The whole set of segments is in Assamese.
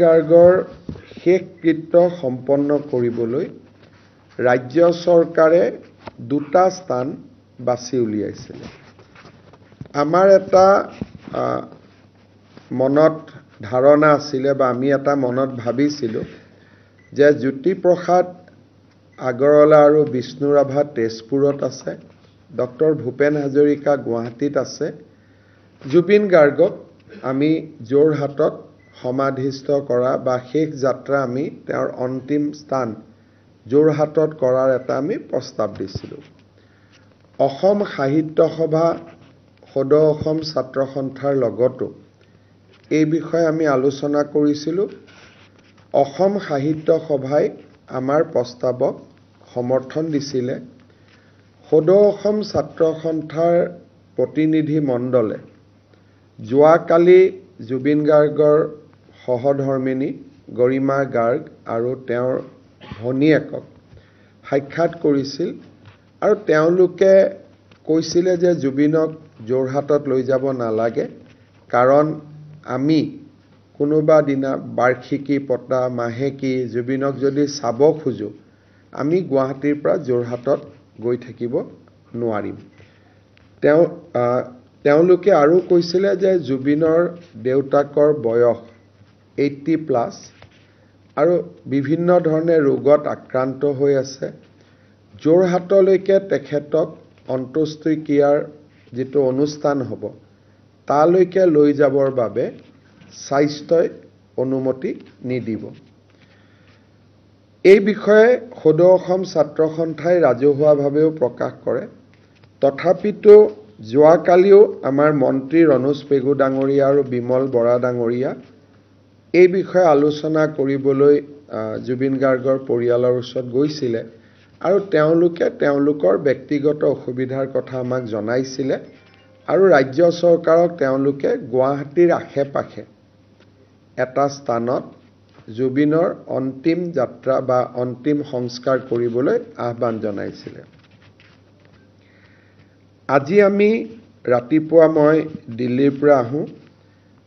গাৰ্গৰ শেষ কৃত্য সম্পন্ন কৰিবলৈ ৰাজ্য চৰকাৰে দুটা স্থান বাছি উলিয়াইছিল। আমাৰ এটা মনত ধাৰণা আছিলে বা আমি এটা মনত ভাবিছিলোঁ যে জ্যোতিপ্ৰসাদ আগৰৱালা আৰু বিষ্ণু ৰাভা তেজপুৰত আছে, ডক্টৰ ভূপেন হাজৰিকা গুৱাহাটীত আছে, জুবিন গাৰ্গক আমি যোৰহাটত সমাধিস্থ কৰা বা শেষ যাত্ৰা আমি তেওঁৰ অন্তিম স্থান যোৰহাটত কৰাৰ এটা আমি প্ৰস্তাৱ দিছিলোঁ। অসম সাহিত্য সভা সদৌ অসম ছাত্ৰ সন্থাৰ লগতো এই বিষয়ে আমি আলোচনা কৰিছিলোঁ। অসম সাহিত্য সভাই আমাৰ প্ৰস্তাৱক সমৰ্থন দিছিলে। সদৌ অসম ছাত্ৰ সন্থাৰ প্ৰতিনিধি মণ্ডলে যোৱাকালি জুবিন গাৰ্গৰ সহধৰ্মিনী গৰিমা গাৰ্গ আৰু তেওঁৰ ভনীয়েকক সাক্ষাৎ কৰিছিল আৰু তেওঁলোকে কৈছিলে যে জুবিনক যোৰহাটত লৈ যাব নালাগে, কাৰণ আমি কোনোবা দিনা বাৰ্ষিকী পতা মাহেকী জুবিনক যদি চাব খোজোঁ, আমি গুৱাহাটীৰ পৰা যোৰহাটত গৈ থাকিব নোৱাৰিম। তেওঁলোকে আৰু কৈছিলে যে জুবিনৰ দেউতাকৰ বয়স 80+ আৰু বিভিন্ন ধৰণে ৰোগত আক্ৰান্ত হৈ আছে। যোৰহাটলৈকে তেখেতক অন্ত্যেষ্টিক্ৰিয়াৰ যিটো অনুষ্ঠান হ'ব তালৈকে লৈ যাবৰ বাবে স্বাস্থ্যই অনুমতি নিদিব। এই বিষয়ে সদৌ অসম ছাত্ৰ সন্থাই ৰাজহুৱাভাৱেও প্ৰকাশ কৰে। তথাপিতো যোৱাকালিও আমাৰ মন্ত্ৰী ৰণোজ পেগু ডাঙৰীয়া আৰু বিমল বৰা ডাঙৰীয়া এই বিষয়ে আলোচনা কৰিবলৈ জুবিন গাৰ্গৰ পৰিয়ালৰ ওচৰত গৈছিলে আৰু তেওঁলোকে তেওঁলোকৰ ব্যক্তিগত অসুবিধাৰ কথা আমাক জনাইছিলে আৰু ৰাজ্য চৰকাৰক তেওঁলোকে গুৱাহাটীৰ আশে-পাশে এটা স্থানত জুবিনৰ অন্তিম যাত্ৰা বা অন্তিম সংস্কাৰ কৰিবলৈ আহ্বান জনাইছিলে। আজি আমি ৰাতিপুৱা মই দিল্লীৰ পৰা আহোঁ,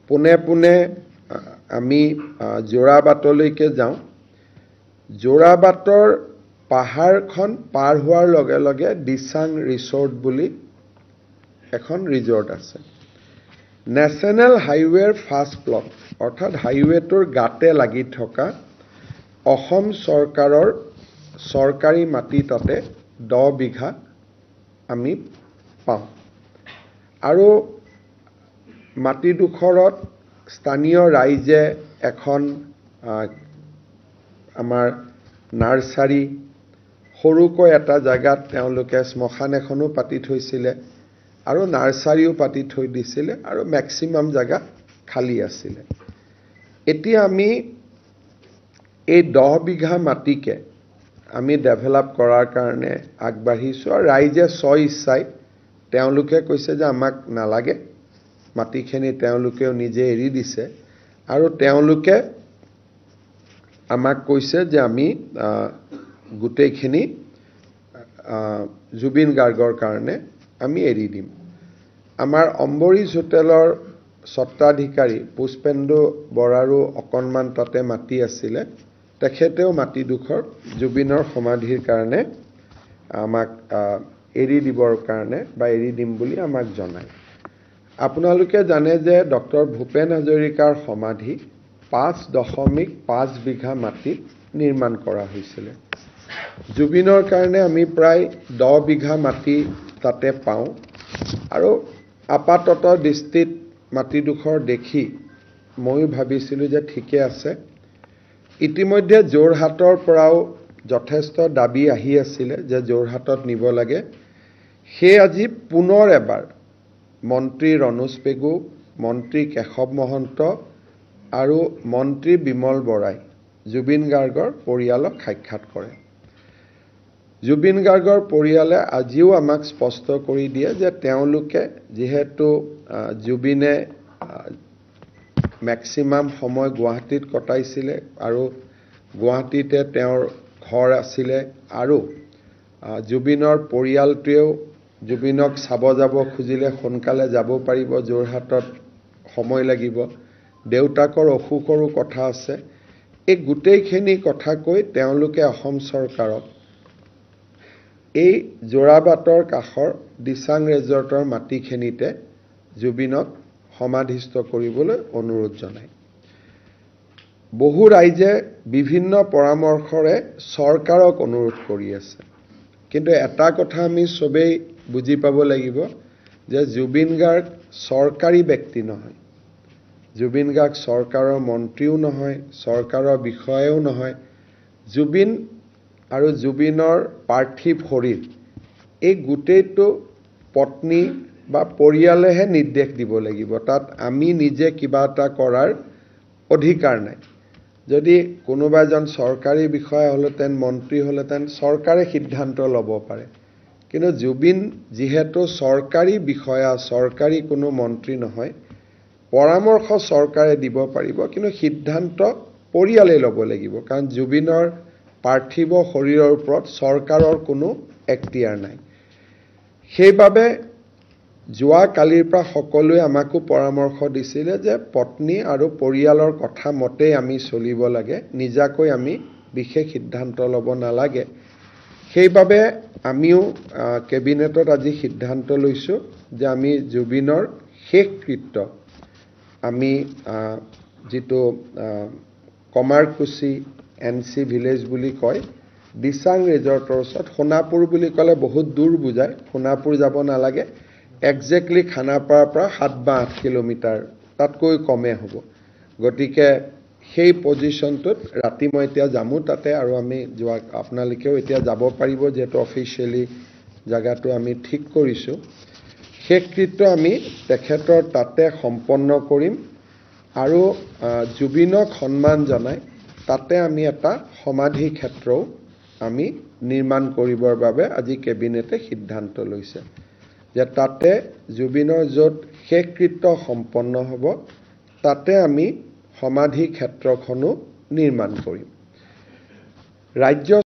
পোনে আমি যোৰাবাটলৈকে যাওঁ। যোৰাবাটৰ পাহাৰখন পাৰ হোৱাৰ লগে লগে দিচাং ৰিজৰ্ট বুলি এখন ৰিজৰ্ট আছে। নেশ্যনেল হাইৱেৰ ফাৰ্ষ্ট ব্লক অৰ্থাৎ হাইৱেটোৰ গাতে লাগি থকা অসম চৰকাৰৰ চৰকাৰী মাটি তাতে 10 বিঘা আমি পাওঁ আৰু মাটিডোখৰত স্থানীয় ৰাইজে এখন আমাৰ নাৰ্চাৰী, সৰুকৈ এটা জেগাত তেওঁলোকে শ্মশান এখনো পাতি থৈছিলে আৰু নাৰ্চাৰীও পাতি থৈ দিছিলে আৰু মেক্সিমাম জেগা খালী আছিলে। এতিয়া আমি এই 10 বিঘা মাটিকে আমি ডেভেলপ কৰাৰ কাৰণে আগবাঢ়িছোঁ আৰু ৰাইজে স্ব-ইচ্ছাই তেওঁলোকে কৈছে যে আমাক নালাগে, মাটিখিনি তেওঁলোকেও নিজে এৰি দিছে আৰু তেওঁলোকে আমাক কৈছে যে আমি গোটেইখিনি জুবিন গাৰ্গৰ কাৰণে আমি এৰি দিম। আমাৰ অম্বৰীজ হোটেলৰ স্বত্বাধিকাৰী পুষ্পেন্দু বৰাৰো অকণমান তাতে মাটি আছিলে, তেখেতেও মাটিডোখৰ জুবিনৰ সমাধিৰ কাৰণে আমাক এৰি দিবৰ কাৰণে বা এৰি দিম বুলি আমাক জনায়। আপোনালোকে জানে যে ডক্টৰ ভূপেন হাজৰিকাৰ সমাধি 5.5 বিঘা মাটিত নিৰ্মাণ কৰা হৈছিলে। জুবিনৰ কাৰণে আমি প্ৰায় 10 বিঘা মাটি তাতে পাওঁ আৰু আপাতত দৃষ্টিত মাটিডোখৰ দেখি ময়ো ভাবিছিলোঁ যে ঠিকে আছে। ইতিমধ্যে যোৰহাটৰ পৰাও যথেষ্ট দাবী আহি আছিলে যে যোৰহাটত নিব লাগে। সেই আজি পুনৰ এবাৰ মন্ত্ৰী ৰণোজ পেগু, মন্ত্ৰী কেশৱ মহন্ত আৰু মন্ত্ৰী বিমল বৰাই জুবিন গাৰ্গৰ পৰিয়ালক সাক্ষাৎ কৰে। জুবিন গাৰ্গৰ পৰিয়ালে আজিও আমাক স্পষ্ট কৰি দিয়ে যে তেওঁলোকে যিহেতু জুবিনে মেক্সিমাম সময় গুৱাহাটীত কটাইছিলে আৰু গুৱাহাটীতে তেওঁৰ ঘৰ আছিলে আৰু জুবিনৰ পৰিয়ালটোৱেও জুবিনক চাব যাব খুজিলে সোনকালে যাব পাৰিব, যোৰহাটত সময় লাগিব দেউতাকৰ অসুখৰো কথা আছে। এই গোটেইখিনি কথা কৈ তেওঁলোকে অসম চৰকাৰক এই যোৰাবাটৰ কাষৰ দিচাং ৰেজৰ্টৰ মাটিখিনিতে জুবিনক সমাধিস্থ কৰিবলৈ অনুৰোধ জনায়। বহু ৰাইজে বিভিন্ন পৰামৰ্শৰে চৰকাৰক অনুৰোধ কৰি আছে। কিন্তু এটা কথা আমি সবেই বুজি পাব লাগিব যে জুবিন গাৰ্গ চৰকাৰী ব্যক্তি নহয়। জুবিন গাৰ্গ চৰকাৰৰ মন্ত্ৰীও নহয়, চৰকাৰৰ বিষয়াও নহয়। জুবিন আৰু জুবিনৰ পাৰ্থিৱ শৰীৰ এই গোটেইটো পত্নী বা পৰিয়ালেহে নিৰ্দেশ দিব লাগিব। তাত আমি নিজে কিবা এটা কৰাৰ অধিকাৰ নাই। যদি কোনোবা এজন চৰকাৰী বিষয়া হ'লেতেন, মন্ত্ৰী হ'লেতেন, চৰকাৰে সিদ্ধান্ত ল'ব পাৰে। কিন্তু জুবিন যিহেতু চৰকাৰী বিষয়া, চৰকাৰী কোনো মন্ত্ৰী নহয়, পৰামৰ্শ চৰকাৰে দিব পাৰিব, কিন্তু সিদ্ধান্ত পৰিয়ালে ল'ব লাগিব। কাৰণ জুবিনৰ পাৰ্থিৱ শৰীৰৰ ওপৰত চৰকাৰৰ কোনো এখতিয়াৰ নাই। সেইবাবে যোৱা কালিৰ পৰা সকলোৱে আমাকো পৰামৰ্শ দিছিলে যে পত্নী আৰু পৰিয়ালৰ কথা মতেই আমি চলিব লাগে, নিজাকৈ আমি বিশেষ সিদ্ধান্ত ল'ব নালাগে। সেইবাবে আমিও কেবিনেটত আজি সিদ্ধান্ত লৈছোঁ যে আমি জুবিনৰ শেষকৃত্য আমি যিটো কমাৰকুছি NC ভিলেজ বুলি কয়, দিচাং ৰিজৰ্টৰ ওচৰত, সোণাপুৰ বুলি ক'লে বহুত দূৰ বুজায়, সোণাপুৰ যাব নালাগে, একজেক্টলি খানাপাৰাৰ পৰা 7 বা 8 কিলোমিটাৰ, তাতকৈ কমে হ'ব। গতিকে সেই পজিশ্যনটোত ৰাতি মই এতিয়া যামো তাতে, আৰু আমি আপোনালোকেও এতিয়া যাব পাৰিব, যিহেতু অফিচিয়েলি জাগাটো আমি ঠিক কৰিছোঁ। শেষকৃত্য আমি তেখেতৰ তাতে সম্পন্ন কৰিম আৰু জুবিনক সন্মান জনাই তাতে আমি এটা সমাধি ক্ষেত্ৰও আমি নিৰ্মাণ কৰিবৰ বাবে আজি কেবিনেটে সিদ্ধান্ত লৈছে যে তাতে জুবিনৰ য'ত শেষকৃত্য সম্পন্ন হ'ব তাতে আমি সমাধি ক্ষেত্ৰখনো নিৰ্মাণ কৰিম। ৰাজ্য